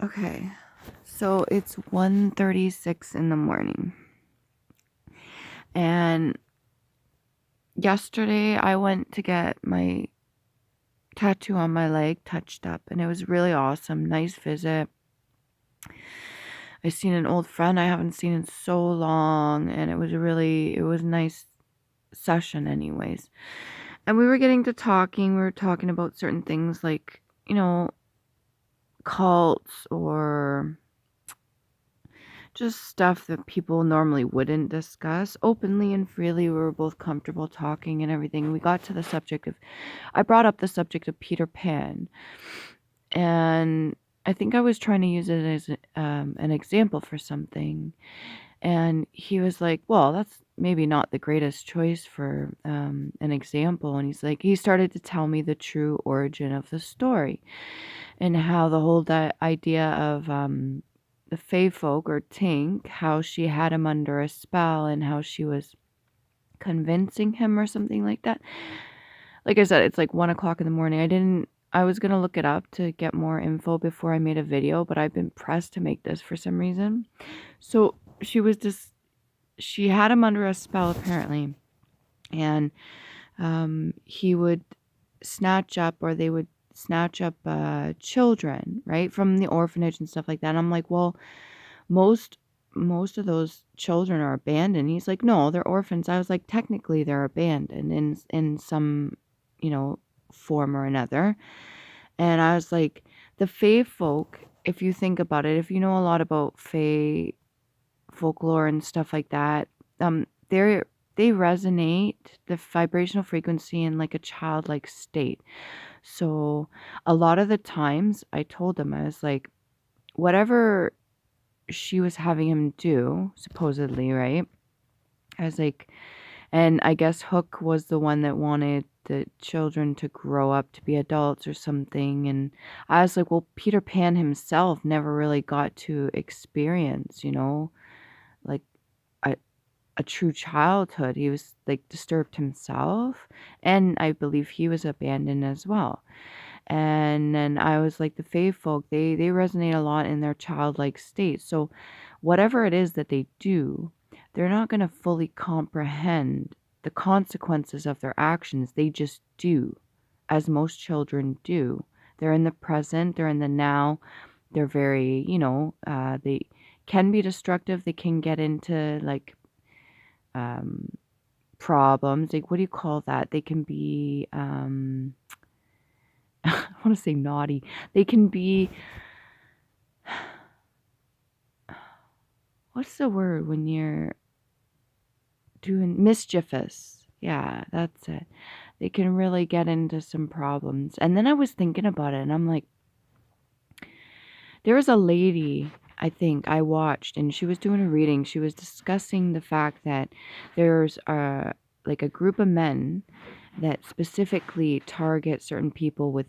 Okay, so it's 1:36 in the morning. And yesterday I went to get my tattoo on my leg touched up, and it was really awesome. Nice visit. I seen an old friend I haven't seen in so long, and it was a nice session anyways. And we were getting to talking. We were talking about certain things like, cults or just stuff that people normally wouldn't discuss openly and freely. We were both comfortable talking and everything. We got to the subject of, I brought up the subject of Peter Pan, and I think I was trying to use it as an example for something. And he was like, well, that's maybe not the greatest choice for an example. And he started to tell me the true origin of the story and how the whole idea of the Fae folk or Tink, how she had him under a spell and how she was convincing him or something like that. Like I said, it's like 1 o'clock in the morning. I was going to look it up to get more info before I made a video, but I've been pressed to make this for some reason. So she had him under a spell apparently. And he would snatch up, or they would snatch up children, right, from the orphanage and stuff like that. And I'm like, well, most most of those children are abandoned. He's like, no, they're orphans. I was like, technically they're abandoned in some, form or another. And I was like, the Fae folk, if you think about it, if you know a lot about Fae folklore and stuff like that, they resonate the vibrational frequency in like a childlike state. So a lot of the times I told them, I was like, whatever she was having him do, supposedly, right? I was like, and I guess Hook was the one that wanted the children to grow up to be adults or something. And I was like, well, Peter Pan himself never really got to experience, like a, a true childhood. He was like disturbed himself. And I believe he was abandoned as well. And then I was like, the Fae folk, they resonate a lot in their childlike state. So whatever it is that they do, they're not going to fully comprehend the consequences of their actions. They just do, as most children do. They're in the present, they're in the now. They're very, they can be destructive. They can get into like um, problems. Like, what do you call that? They can be, I want to say naughty. They can be, what's the word when you're doing mischievous? Yeah, that's it. They can really get into some problems. And then I was thinking about it and I'm like, there was a lady I think I watched and she was doing a reading. She was discussing the fact that there's like a group of men that specifically target certain people with,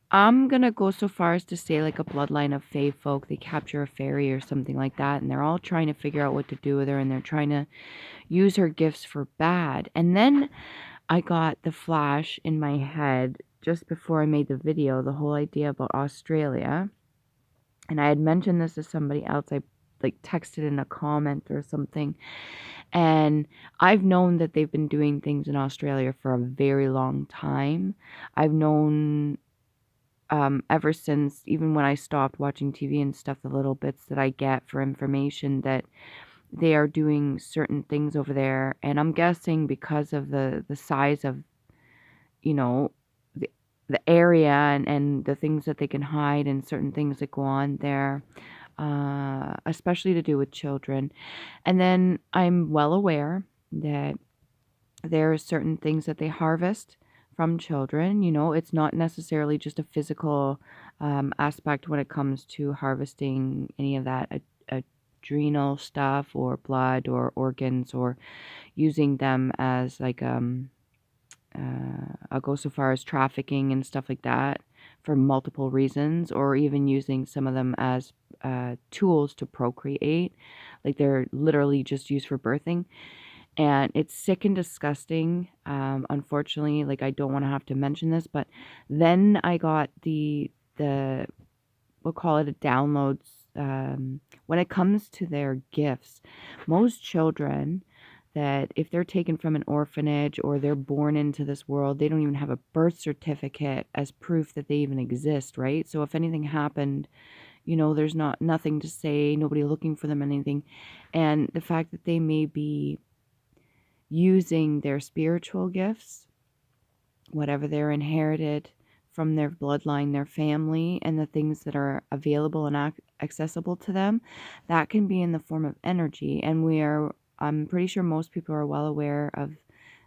I'm gonna go so far as to say like a bloodline of Fae folk. They capture a fairy or something like that, and they're all trying to figure out what to do with her, and they're trying to use her gifts for bad. And then I got the flash in my head just before I made the video, the whole idea about Australia. And I had mentioned this to somebody else. I like texted in a comment or something. And I've known that they've been doing things in Australia for a very long time. I've known ever since, even when I stopped watching TV and stuff, the little bits that I get for information that they are doing certain things over there. And I'm guessing because of the size of, you know, the, the area and the things that they can hide and certain things that go on there, especially to do with children. And then I'm well aware that there are certain things that they harvest from children. It's not necessarily just a physical aspect when it comes to harvesting any of that adrenal stuff or blood or organs, or using them as like I'll go so far as trafficking and stuff like that for multiple reasons, or even using some of them as tools to procreate, like they're literally just used for birthing. And it's sick and disgusting. Unfortunately, like I don't want to have to mention this, but then I got the we'll call it a download. When it comes to their gifts, most children, that if they're taken from an orphanage or they're born into this world, they don't even have a birth certificate as proof that they even exist, right? So if anything happened, there's nothing to say, nobody looking for them, anything. And the fact that they may be using their spiritual gifts, whatever they're inherited from their bloodline, their family, and the things that are available and accessible to them, that can be in the form of energy. And I'm pretty sure most people are well aware of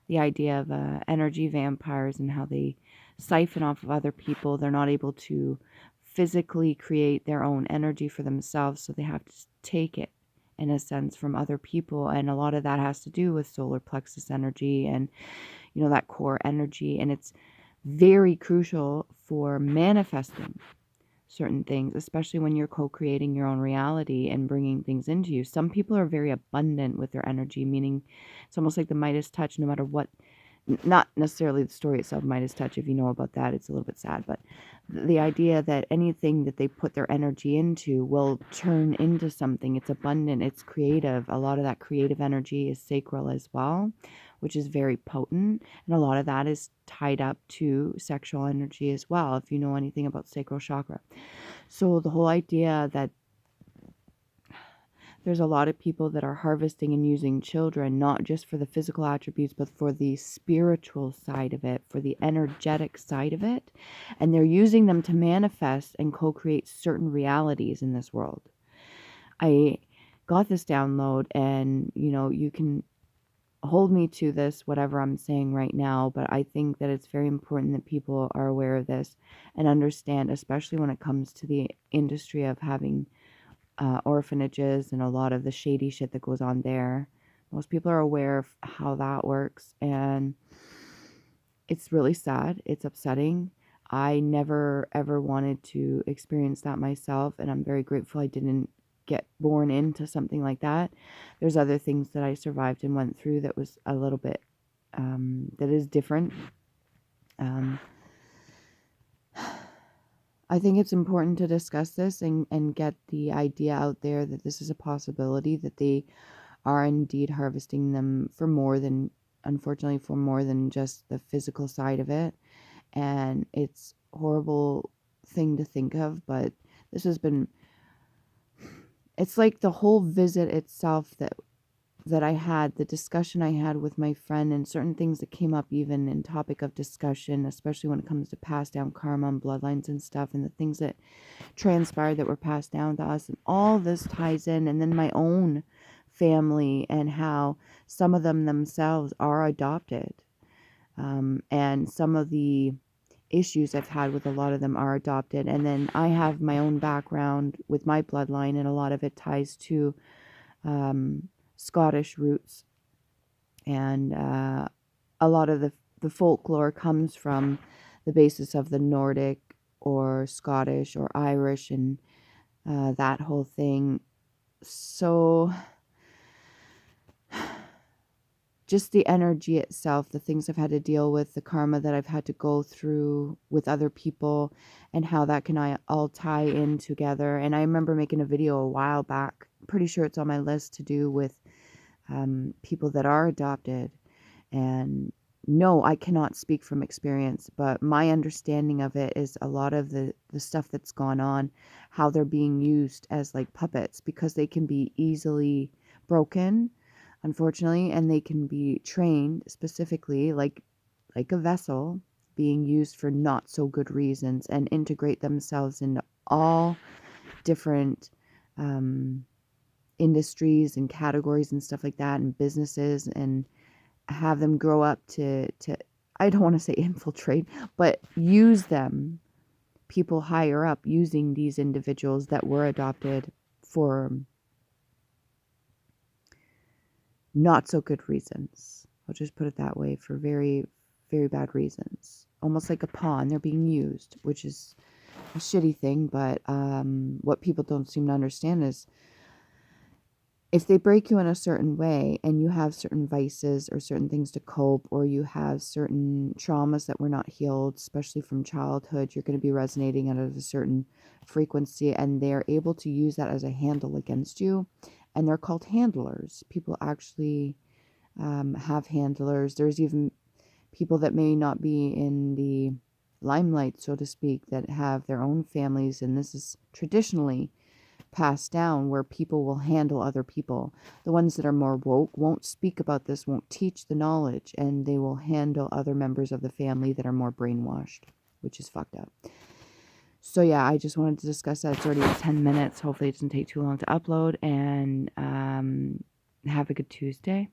the idea of energy vampires and how they siphon off of other people. They're not able to physically create their own energy for themselves, so they have to take it in a sense from other people. And a lot of that has to do with solar plexus energy and that core energy. And it's very crucial for manifesting certain things, especially when you're co-creating your own reality and bringing things into you. Some people are very abundant with their energy, meaning it's almost like the Midas touch. No matter what, not necessarily the story itself, Midas touch, if you know about that, it's a little bit sad, but the idea that anything that they put their energy into will turn into something. It's abundant, it's creative. A lot of that creative energy is sacral as well, which is very potent, and a lot of that is tied up to sexual energy as well, if you know anything about sacral chakra. So the whole idea that there's a lot of people that are harvesting and using children, not just for the physical attributes, but for the spiritual side of it, for the energetic side of it. And they're using them to manifest and co-create certain realities in this world. I got this download, and, you can hold me to this, whatever I'm saying right now, but I think that it's very important that people are aware of this and understand, especially when it comes to the industry of having orphanages and a lot of the shady shit that goes on there. Most people are aware of how that works, and it's really sad. It's upsetting. I never ever wanted to experience that myself, and I'm very grateful I didn't get born into something like that. There's other things that I survived and went through that was a little bit that is different. I think it's important to discuss this and get the idea out there that this is a possibility, that they are indeed harvesting them unfortunately, for more than just the physical side of it. And it's a horrible thing to think of, but it's like the whole visit itself that I had, the discussion I had with my friend, and certain things that came up even in topic of discussion, especially when it comes to passed down karma and bloodlines and stuff, and the things that transpired that were passed down to us, and all this ties in. And then my own family, and how some of them themselves are adopted, and some of the issues I've had with a lot of them are adopted. And then I have my own background with my bloodline, and a lot of it ties to Scottish roots, and a lot of the folklore comes from the basis of the Nordic or Scottish or Irish, and that whole thing. So just the energy itself, the things I've had to deal with, the karma that I've had to go through with other people, and how that can all tie in together. And I remember making a video a while back, pretty sure it's on my list, to do with people that are adopted. And no, I cannot speak from experience, but my understanding of it is a lot of the stuff that's gone on, how they're being used as like puppets, because they can be easily broken, unfortunately, and they can be trained specifically like a vessel, being used for not so good reasons, and integrate themselves into all different industries and categories and stuff like that, and businesses, and have them grow up to I don't want to say infiltrate, but use them, people higher up using these individuals that were adopted for not so good reasons. I'll just put it that way, for very, very bad reasons. Almost like a pawn. They're being used, which is a shitty thing, but what people don't seem to understand is if they break you in a certain way and you have certain vices or certain things to cope, or you have certain traumas that were not healed, especially from childhood, you're going to be resonating at a certain frequency, and they're able to use that as a handle against you. And they're called handlers. People actually have handlers. There's even people that may not be in the limelight, so to speak, that have their own families, and this is traditionally passed down, where people will handle other people. The ones that are more woke won't speak about this, won't teach the knowledge, and they will handle other members of the family that are more brainwashed, which is fucked up. So yeah, I just wanted to discuss that. It's already 10 minutes. Hopefully it doesn't take too long to upload, and have a good Tuesday.